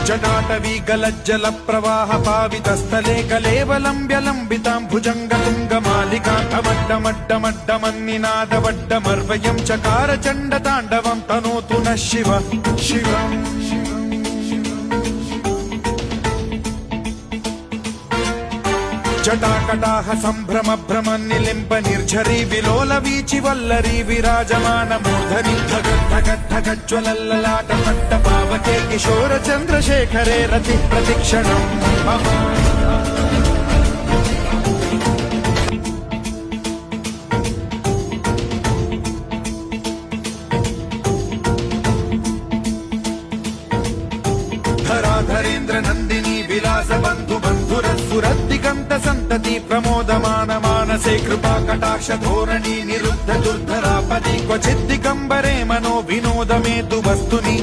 जटाटवी गलज्जल प्रवाह पावितस्थले कलेवलम्ब्य लम्बितां भुजङ्गतुङ्गमालिकान्तमड्डमड्डमड्डमन्निनादवड्डमर्वयं चकार चण्डताण्डवं तनोतु नः शिव शिवम् जटाकटाह सम्भ्रम भ्रम निलिम्ब निर्झरी विलोल वीचि वल्लरी विराजमान मूर्धनि धगद्धगद्धगज्ज्वलल्ललाट पट्ट पावके किशोर चन्द्रशेखरे रति प्रतिक्षणम् मम धराधरेन्द्र नन्दिनी विलास बन्धु बन्धुरस्फुरद्दिगन्त सन्तति प्रमोदमान मानसे कृपा कटाक्ष धोरणी निरुद्ध दुर्धरापदि क्वचिद्दिगम्बरे मनो विनोद मे तु वस्तुनि